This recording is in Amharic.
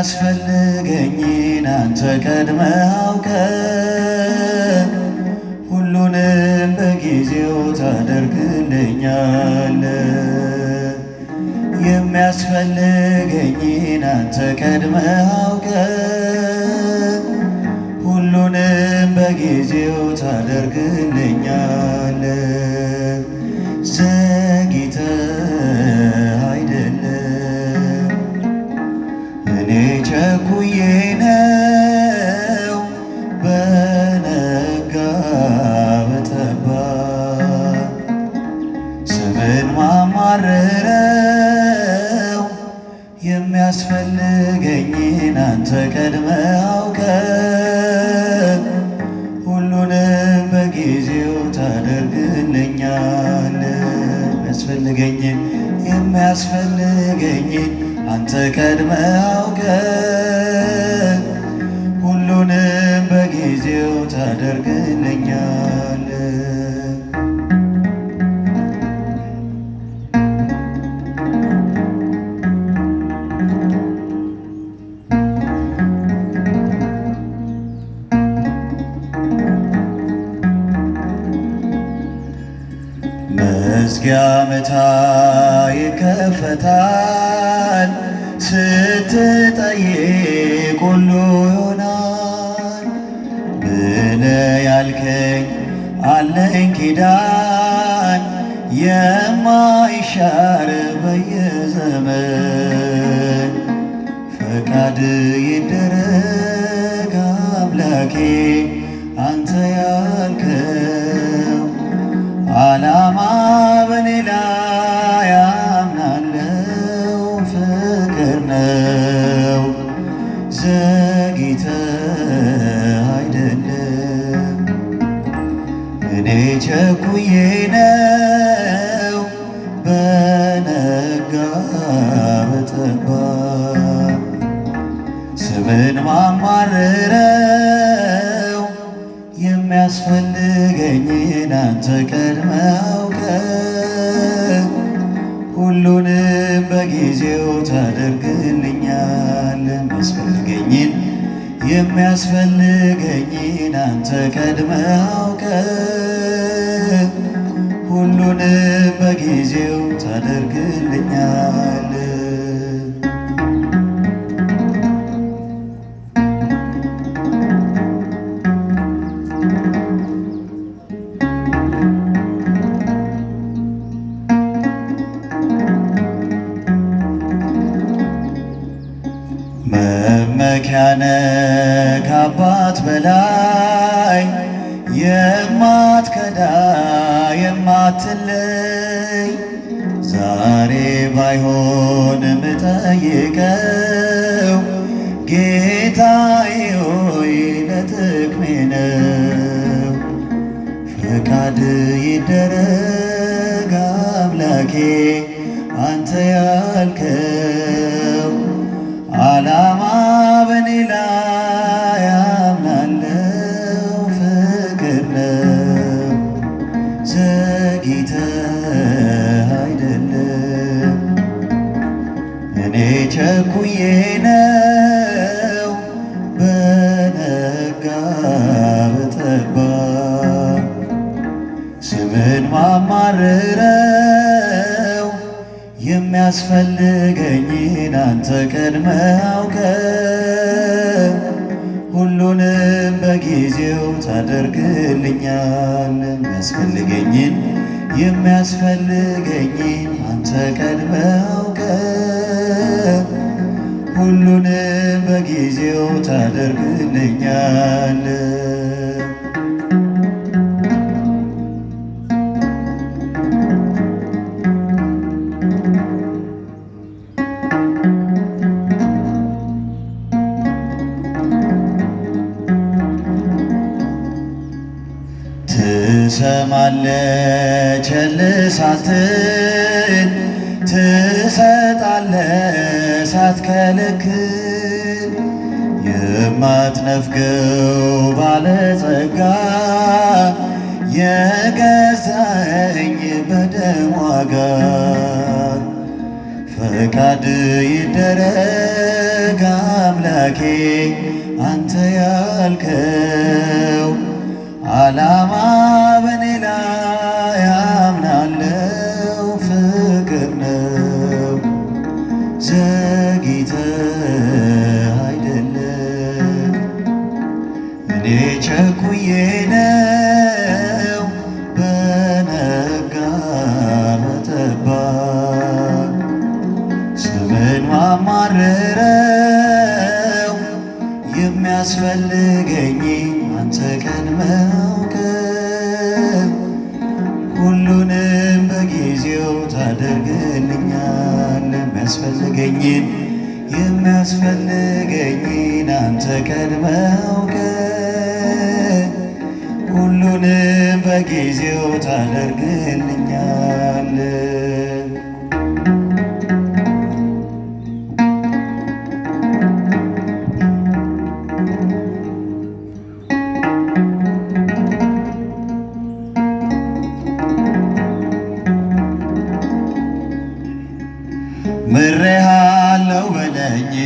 የሚያስፈልገኝን አንተ ቀድመህ አውቀህ ሁሉንም በጊዜው ታደርግልኛለህ። የሚያስፈልገኝን አንተ ቀድመህ አውቀህ ሁሉንም በጊዜው ታደርግልኛለህ። ዘግይተህ አይደለም እኔ ቸኩዬ ነው በነጋ በጠባ ስምን ማማርረው የሚያስፈልገኝን አንተ ቀድመህ አውቀህ ሁሉንም በጊዜው ታደርግልኛለህ። የሚያስፈልገኝን አንተ ቀድመህ አውቀህ ሁሉንም በጊዜው ታደርግልኛለህ። መዝጊያ መታ ይከፈታል ስትጠይቅ ሁሉ ይሆናል ብለህ ያልከኝ አለኝ ኪዳን የማይሻር በየዘመን ፈቃድ ይደረግ አምላኬ አንተ ያልከው ዓላማ በኔ ላይ አምናለው ፍቅር ነው። ዘግይተህ አይደለም እኔ ቸኩዬ ነው በነጋ በጠባ ስምን ማማርረው የሚያስፈልገኝን አንተ ቀድመህ አውቀህ ሁሉንም በጊዜው ታደርግልኛለህ። የሚያስፈልገኝን አንተ ቀድመህ አውቀህ ሁሉንም በጊዜው ታደርግልኛለህ። መመኪያነ ከአባት በላይ የማትከዳ የማትለይ ዛሬ ባይሆን ምጠይቀው ጌታዬ ሆይ ለጥቅሜ ነው። ፈቃድ ይደረግ አምላኬ አንተ ያልከው ዓላማ በኔ ላይ አምናለው ፍቅር ነው። ዘግይተህ አይደለም እኔ ቸኩዬ ነው በነጋ በጠባ ስምን ማማርረው የሚያስፈልገኝን አንተ ቀድመህ አውቀህ ሁሉንም በጊዜው ታደርግልኛለህ። የሚያስፈልገኝን አንተ ቀድመህ አውቀህ ሁሉንም በጊዜው ታደርግልኛለህ። ትሰማለህ ቸል ሳትል ትሰጣለህ ሳትከለክል የማትነፍገው ባለጸጋ የገዛኸኝ በደም ዋጋ ፈቃድ ይደረግ አድርግ አምላኬ አንተ ያልከው ዓላማ በኔ ላይ አምናለው ፍቅር ነው። ዘግይተ አይደለም እኔ ቸኩዬ ነው በነጋ በጠባ ስምን ማማረረው የሚያስፈልገኝ አንተ ቀድመህ አውቀህ ሁሉንም በጊዜው ታደርግልኛል። የሚያስፈልገኝን አንተ ቀድመህ አውቀህ ሁሉንም በጊዜው ታደርግልኛል። ምሬሃለው በለኝ